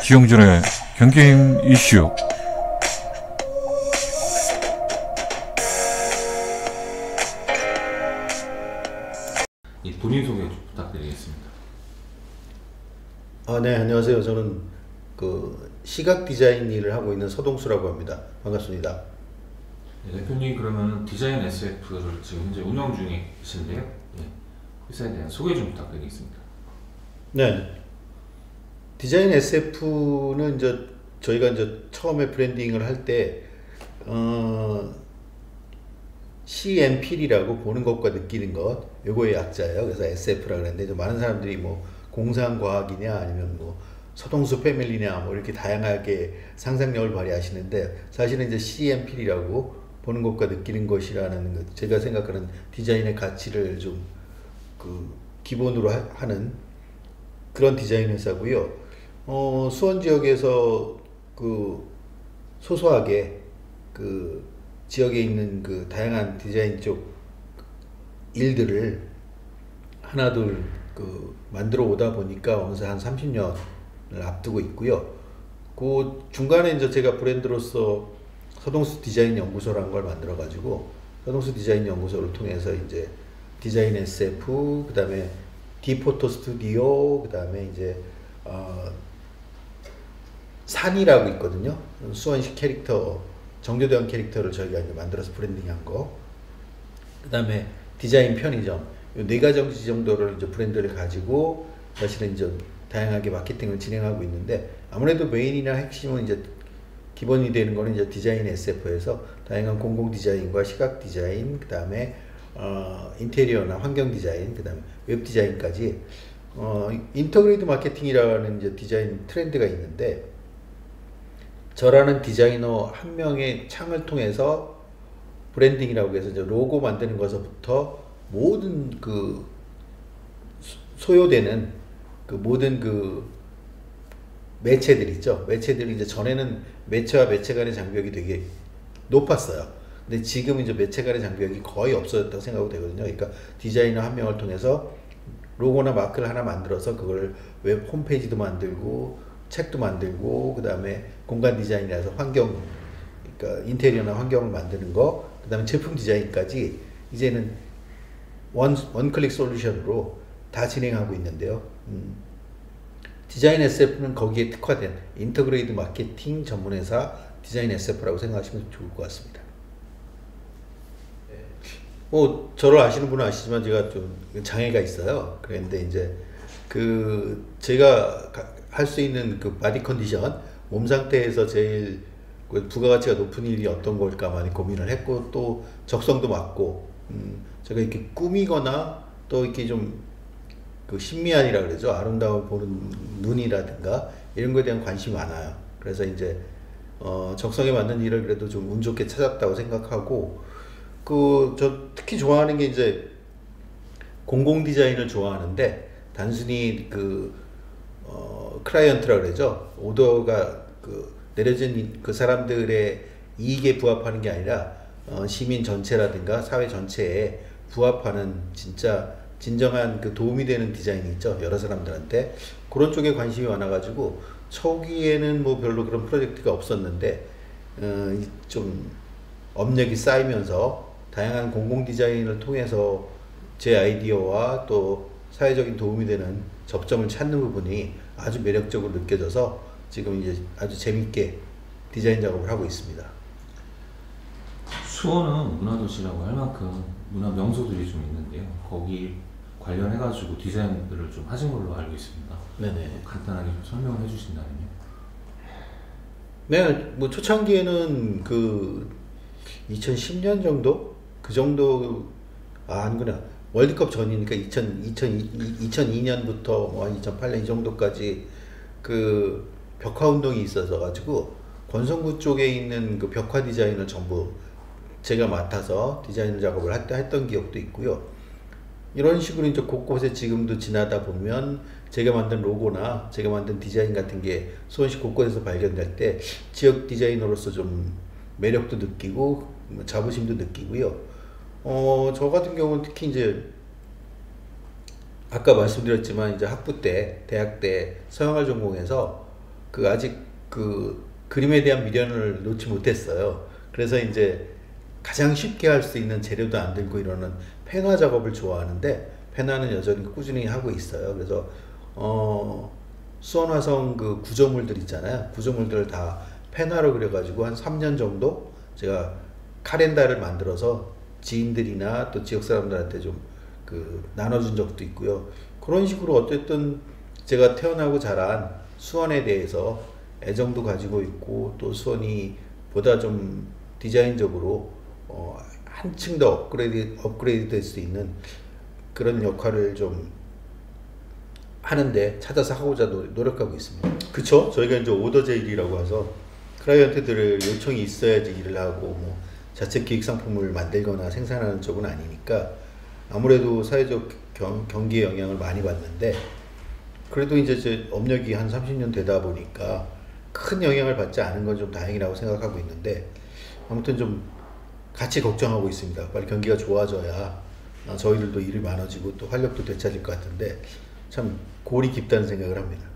지용준의 경게임 이슈. 본인 소개 좀 부탁드리겠습니다. 네, 안녕하세요. 저는 시각 디자인 일을 하고 있는 서동수라고 합니다. 반갑습니다. 네, 대표님, 그러면 디자인 SF를 지금 현재 운영 중에 계신데요. 네, 회사에 대한 소개 좀 부탁드리겠습니다. 네, 디자인 SF는 저희가 처음에 브랜딩을 할 때 CMP라고 보는 것과 느끼는 것, 요거의 약자예요. 그래서 SF라고 그랬는데 많은 사람들이 뭐 공상과학이냐 아니면 뭐 서동수 패밀리냐 뭐 이렇게 다양하게 상상력을 발휘하시는데, 사실은 이제 CMP라고 보는 것과 느끼는 것이라는 것, 제가 생각하는 디자인의 가치를 좀 기본으로 하는 그런 디자인 회사고요. 수원 지역에서 소소하게 지역에 있는 다양한 디자인 쪽 일들을 하나둘 만들어 오다 보니까 어느새 한 30년을 앞두고 있고요. 그 중간에 이제 제가 브랜드로서 서동수 디자인 연구소라는 걸 만들어 가지고, 서동수 디자인 연구소를 통해서 이제 디자인 SF, 그 다음에 디포토 스튜디오, 그 다음에 이제 산이라고 있거든요. 수원시 캐릭터, 정교대왕 캐릭터를 저희가 이제 만들어서 브랜딩한 거. 그 다음에 디자인 편의점. 요 네 가지 정도를 이제 브랜드를 가지고 사실은 이제 다양하게 마케팅을 진행하고 있는데, 아무래도 메인이나 핵심은 이제 기본이 되는 거는 이제 디자인 SF에서 다양한 공공 디자인과 시각 디자인, 그 다음에 인테리어나 환경 디자인, 그 다음에 웹 디자인까지 인터그레이드 마케팅이라는 이제 디자인 트렌드가 있는데, 저라는 디자이너 한 명의 창을 통해서 브랜딩이라고 해서 이제 로고 만드는 것부터 모든 소요되는 모든 매체들 있죠. 매체들이 이제 전에는 매체와 매체 간의 장벽이 되게 높았어요. 근데 지금 이제 매체 간의 장벽이 거의 없어졌다고 생각하고 되거든요. 그러니까 디자이너 한 명을 통해서 로고나 마크를 하나 만들어서 그걸 웹 홈페이지도 만들고 책도 만들고, 그 다음에 공간 디자인이라서 그러니까 인테리어나 환경을 만드는 거, 그 다음에 제품 디자인까지 이제는 원클릭 솔루션으로 다 진행하고 있는데요. 디자인 SF는 거기에 특화된 인터그레이드 마케팅 전문회사 디자인 SF라고 생각하시면 좋을 것 같습니다. 저를 아시는 분은 아시지만 제가 좀 장애가 있어요. 그런데 이제 제가 할 수 있는 바디 컨디션, 몸 상태에서 제일 부가가치가 높은 일이 어떤 걸까 많이 고민을 했고, 또 적성도 맞고, 제가 이렇게 꾸미거나 또 이렇게 좀 신미안이라 그러죠. 아름다움을 보는 눈이라든가 이런 거에 대한 관심이 많아요. 그래서 이제 적성에 맞는 일을 그래도 좀 운 좋게 찾았다고 생각하고, 저 특히 좋아하는 게 이제 공공 디자인을 좋아하는데, 단순히 클라이언트라 그러죠. 오더가 내려진 사람들의 이익에 부합하는 게 아니라 시민 전체라든가 사회 전체에 부합하는 진정한 도움이 되는 디자인이 있죠. 여러 사람들한테. 그런 쪽에 관심이 많아가지고 초기에는 뭐 별로 그런 프로젝트가 없었는데 좀 업력이 쌓이면서 다양한 공공 디자인을 통해서 제 아이디어와 또 사회적인 도움이 되는 접점을 찾는 부분이 아주 매력적으로 느껴져서 지금 이제 아주 재밌게 디자인 작업을 하고 있습니다. 수원은 문화도시라고 할 만큼 문화 명소들이 좀 있는데요. 거기 관련해가지고 디자인들을 좀 하신 걸로 알고 있습니다. 네네. 간단하게 좀 설명을 해주신다면요. 네, 뭐 초창기에는 2010년 정도? 그 정도, 아니구나. 월드컵 전이니까 2002년부터 2008년 이 정도까지 벽화 운동이 있어서 가지고 권성구 쪽에 있는 벽화 디자인을 전부 제가 맡아서 디자인 작업을 했던 기억도 있고요. 이런 식으로 이제 곳곳에 지금도 지나다 보면 제가 만든 로고나 제가 만든 디자인 같은 게 수원시 곳곳에서 발견될 때 지역 디자이너로서 좀 매력도 느끼고 자부심도 느끼고요. 저 같은 경우는 특히 이제 아까 말씀드렸지만 이제 학부 때, 대학 때 서양화 전공해서 그 아직 그 그림에 대한 미련을 놓지 못했어요. 그래서 이제 가장 쉽게 할 수 있는 재료도 안 들고 이러는 펜화 작업을 좋아하는데 펜화는 여전히 꾸준히 하고 있어요. 그래서 수원화성 그 구조물들 있잖아요. 구조물들을 다 펜화로 그려가지고 한 3년 정도 제가 카렌다를 만들어서 지인들이나 또 지역 사람들한테 좀 그 나눠준 적도 있고요. 그런 식으로 어쨌든 제가 태어나고 자란 수원에 대해서 애정도 가지고 있고 또 수원이 보다 좀 디자인적으로 한층 더 업그레이드 될 수 있는 그런 역할을 좀 하는데 찾아서 하고자 노력하고 있습니다. 그쵸? 저희가 이제 오더 제일이라고 해서 클라이언트들을 요청이 있어야지 일을 하고 뭐 자체 기획 상품을 만들거나 생산하는 쪽은 아니니까 아무래도 사회적 경기에 영향을 많이 받는데 그래도 이제 제 업력이 한 30년 되다 보니까 큰 영향을 받지 않은 건 좀 다행이라고 생각하고 있는데 아무튼 좀 같이 걱정하고 있습니다. 빨리 경기가 좋아져야 저희들도 일이 많아지고 또 활력도 되찾을 것 같은데 참 골이 깊다는 생각을 합니다.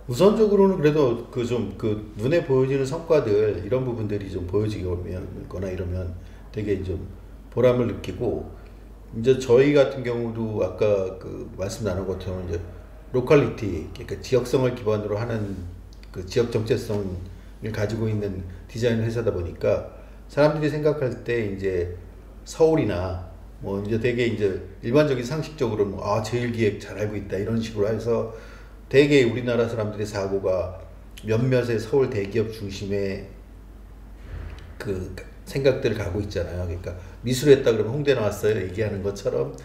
우선적으로는 그래도 그 좀 그 눈에 보여지는 성과들 이런 부분들이 좀 보여지거나 이러면 되게 좀 보람을 느끼고 이제 저희 같은 경우도 아까 그 말씀 나눈 것처럼 이제 로컬리티 그러니까 지역성을 기반으로 하는 그 지역 정체성을 가지고 있는 디자인 회사다 보니까 사람들이 생각할 때 이제 서울이나 뭐 이제 되게 이제 일반적인 상식적으로 뭐 제일기획 잘 알고 있다 이런 식으로 해서 되게 우리나라 사람들의 사고가 몇몇의 서울 대기업 중심의 그 생각들을 가고 있잖아요. 그러니까 미술했다 그러면 홍대 나왔어요 얘기하는 것처럼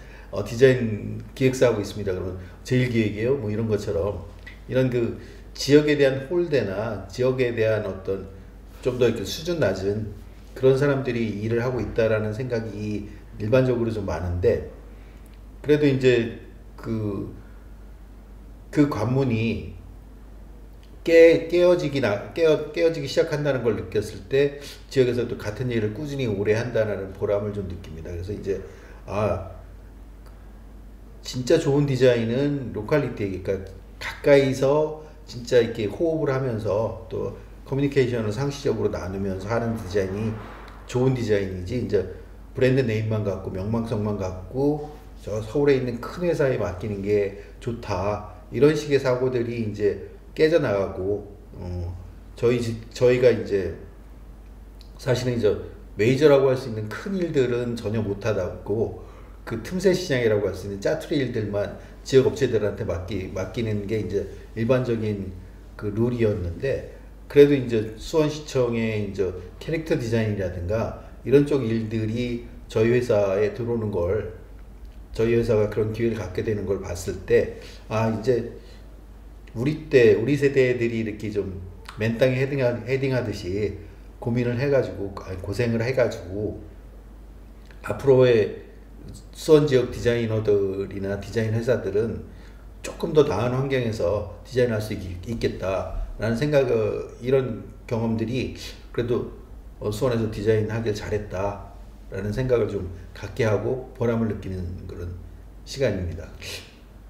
디자인 기획사 하고 있습니다 그러면 제일기획이에요 뭐 이런 것처럼 이런 그 지역에 대한 홀대나 지역에 대한 어떤 좀 더 이렇게 수준 낮은 그런 사람들이 일을 하고 있다라는 생각이 일반적으로 좀 많은데 그래도 이제 그 관문이 깨어지기 시작한다는 걸 느꼈을 때 지역에서도 같은 일을 꾸준히 오래 한다는 보람을 좀 느낍니다. 그래서 이제 진짜 좋은 디자인은 로컬리티 그러니까 가까이서 진짜 이렇게 호흡을 하면서 또 커뮤니케이션을 상시적으로 나누면서 하는 디자인이 좋은 디자인이지 이제 브랜드 네임만 갖고 명망성만 갖고 저 서울에 있는 큰 회사에 맡기는 게 좋다 이런 식의 사고들이 이제 깨져나가고 저희가 이제 사실은 이제 메이저라고 할 수 있는 큰 일들은 전혀 못하다고 그 틈새 시장이라고 할 수 있는 짜투리 일들만 지역 업체들한테 맡기는 게 이제 일반적인 그 룰이었는데 그래도 이제 수원시청의 이제 캐릭터 디자인이라든가 이런 쪽 일들이 저희 회사에 들어오는 걸 저희 회사가 그런 기회를 갖게 되는 걸 봤을 때 이제 우리 세대들이 이렇게 좀 맨땅에 헤딩하듯이 고민을 해가지고 고생을 해가지고 앞으로의 수원 지역 디자이너들이나 디자인 회사들은 조금 더 나은 환경에서 디자인할 수 있겠다라는 이런 경험들이 그래도 수원에서 디자인하길 잘했다라는 생각을 좀 갖게 하고 보람을 느끼는 그런 시간입니다.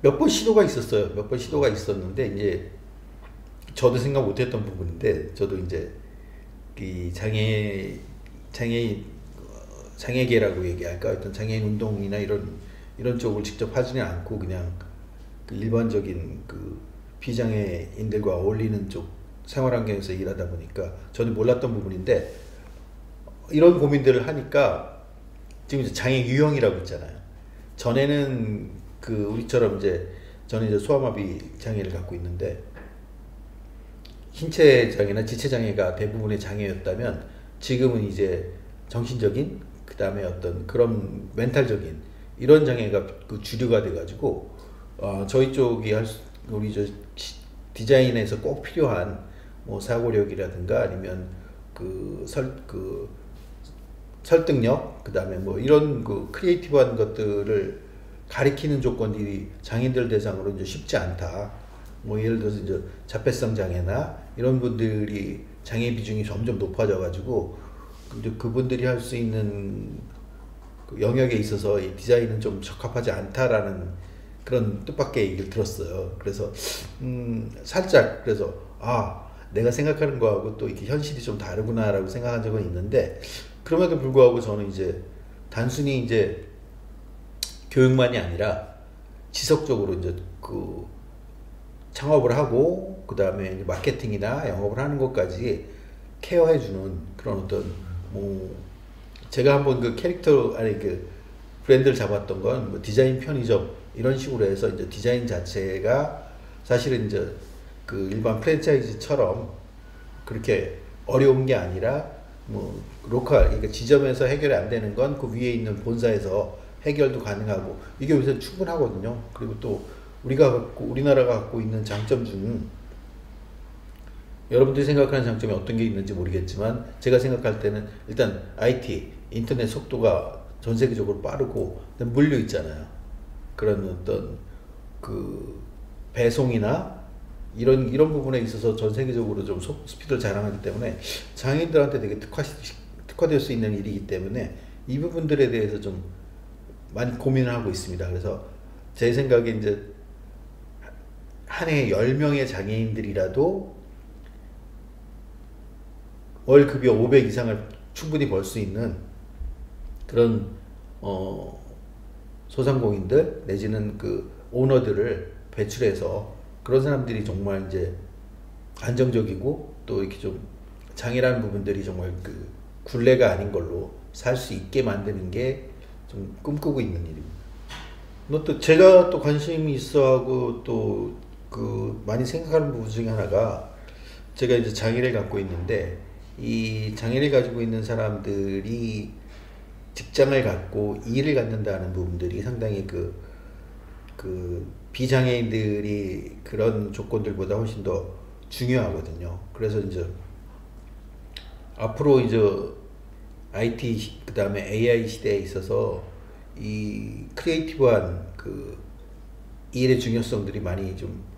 몇 번 시도가 있었는데 이제 저도 생각 못했던 부분인데 저도 이제 이 장애계라고 얘기할까 어떤 장애인 운동이나 이런 쪽을 직접 하지는 않고 그냥 그 일반적인 그 비장애인들과 어울리는 쪽 생활 환경에서 일하다 보니까 저도 몰랐던 부분인데 이런 고민들을 하니까 지금 이제 장애 유형이라고 있잖아요. 전에는 그 우리처럼 저는 이제 소아마비 장애를 갖고 있는데 hin체 장애나 지체 장애가 대부분의 장애였다면 지금은 이제 정신적인 그 다음에 어떤 그런 멘탈적인 이런 장애가 그 주류가 돼가지고 저희 쪽이 우리 디자인에서 꼭 필요한 뭐 사고력이라든가 아니면 설득력 그 다음에 뭐 이런 그 크리에이티브한 것들을 가리키는 조건들이 장애인들 대상으로 이제 쉽지 않다. 뭐 예를 들어서 이제 자폐성 장애나 이런 분들이 장애 비중이 점점 높아져가지고 이제 그분들이 할 수 있는 그 영역에 있어서 이 디자인은 좀 적합하지 않다라는 그런 뜻밖의 얘기를 들었어요. 그래서 살짝 그래서 내가 생각하는 거하고 또 이렇게 현실이 좀 다르구나라고 생각한 적은 있는데, 그럼에도 불구하고 저는 이제 단순히 이제 교육만이 아니라 지속적으로 이제 그 창업을 하고 그 다음에 마케팅이나 영업을 하는 것까지 케어해주는 그런 어떤 뭐 제가 한번 그 캐릭터 아니 그 브랜드를 잡았던 건 뭐 디자인 편의점 이런 식으로 해서 이제 디자인 자체가 사실은 이제 그 일반 프랜차이즈처럼 그렇게 어려운 게 아니라 뭐 로컬 그러니까 지점에서 해결이 안 되는 건 그 위에 있는 본사에서 해결도 가능하고 이게 요새 충분하거든요. 그리고 또 우리나라가 갖고 있는 장점 중 여러분들이 생각하는 장점이 어떤 게 있는지 모르겠지만 제가 생각할 때는 일단 IT 인터넷 속도가 전 세계적으로 빠르고 물류 있잖아요. 그런 어떤 그 배송이나 이런 부분에 있어서 전 세계적으로 좀 스피드를 자랑하기 때문에 장애인들한테 되게 특화될 수 있는 일이기 때문에 이 부분들에 대해서 좀 많이 고민을 하고 있습니다. 그래서 제 생각에 이제 한 해에 10명의 장애인들이라도 월 급여 500 이상을 충분히 벌 수 있는 그런 소상공인들 내지는 그 오너들을 배출해서 그런 사람들이 정말 이제 안정적이고 또 이렇게 좀 장애라는 부분들이 정말 그 굴레가 아닌 걸로 살 수 있게 만드는 게 좀 꿈꾸고 있는 일입니다. 또 제가 또 관심이 있어하고 또 그 많이 생각하는 부분 중에 하나가 제가 이제 장애를 갖고 있는데 이 장애를 가지고 있는 사람들이 직장을 갖고 일을 갖는다는 부분들이 상당히 그 비장애인들이 그런 조건들보다 훨씬 더 중요하거든요. 그래서 이제 앞으로 이제 IT 그 다음에 AI 시대에 있어서 이 크리에이티브한 그 일의 중요성들이 많이 좀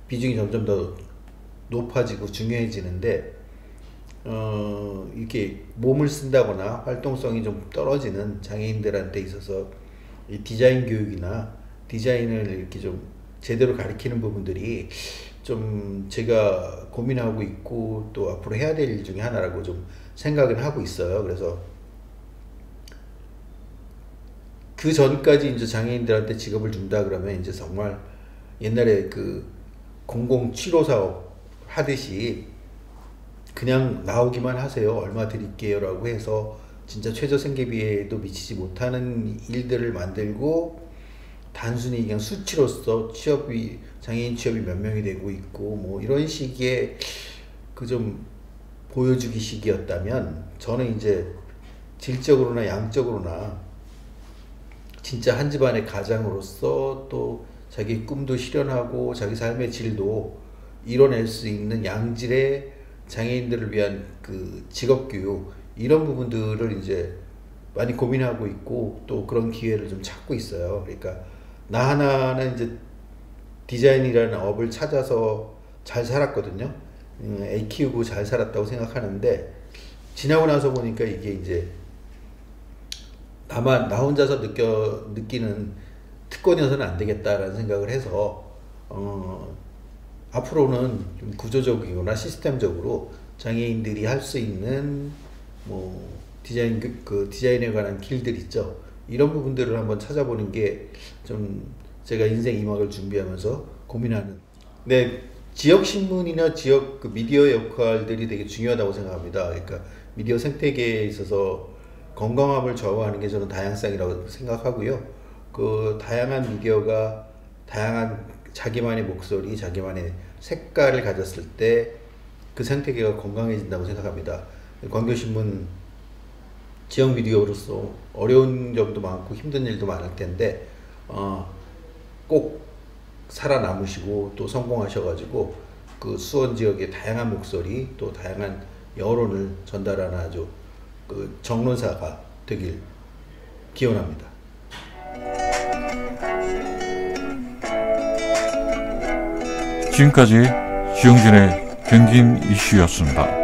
비중이 점점 더 높아지고 중요해지는데 이렇게 몸을 쓴다거나 활동성이 좀 떨어지는 장애인들한테 있어서 이 디자인 교육이나 디자인을 이렇게 좀 제대로 가리키는 부분들이 좀 제가 고민하고 있고 또 앞으로 해야 될 일 중에 하나라고 좀 생각을 하고 있어요. 그래서 그 전까지 이제 장애인들한테 직업을 준다 그러면 이제 정말 옛날에 그 공공치료 사업 하듯이 그냥 나오기만 하세요. 얼마 드릴게요 라고 해서 진짜 최저 생계비에도 미치지 못하는 일들을 만들고 단순히 그냥 수치로서 취업이 장애인 취업이 몇 명이 되고 있고 뭐 이런 식의 그 좀 보여주기식이었다면 저는 이제 질적으로나 양적으로나 진짜 한 집안의 가장으로서 또 자기 꿈도 실현하고 자기 삶의 질도 이뤄낼 수 있는 양질의 장애인들을 위한 그 직업교육 이런 부분들을 이제 많이 고민하고 있고 또 그런 기회를 좀 찾고 있어요. 그러니까 나 하나는 이제 디자인이라는 업을 찾아서 잘 살았거든요. 애 키우고 잘 살았다고 생각하는데 지나고 나서 보니까 이게 이제 나 혼자서 느끼는 특권이어서는 안 되겠다라는 생각을 해서 앞으로는 좀 구조적이거나 시스템적으로 장애인들이 할 수 있는 뭐 디자인에 관한 길들 있죠. 이런 부분들을 한번 찾아보는 게 좀 제가 인생 2막을 준비하면서 고민하는. 네, 지역 신문이나 지역 그 미디어 역할들이 되게 중요하다고 생각합니다. 그러니까 미디어 생태계에 있어서 건강함을 좌우하는 게 저는 다양성이라고 생각하고요. 그 다양한 미디어가 다양한 자기만의 목소리, 자기만의 색깔을 가졌을 때 그 생태계가 건강해진다고 생각합니다. 광교신문 지역 미디어로서 어려운 점도 많고 힘든 일도 많을 텐데 꼭 살아남으시고 또 성공하셔가지고 그 수원 지역의 다양한 목소리 또 다양한 여론을 전달하는 아주 그 정론사가 되길 기원합니다. 지금까지 지용진의 경긴 이슈였습니다.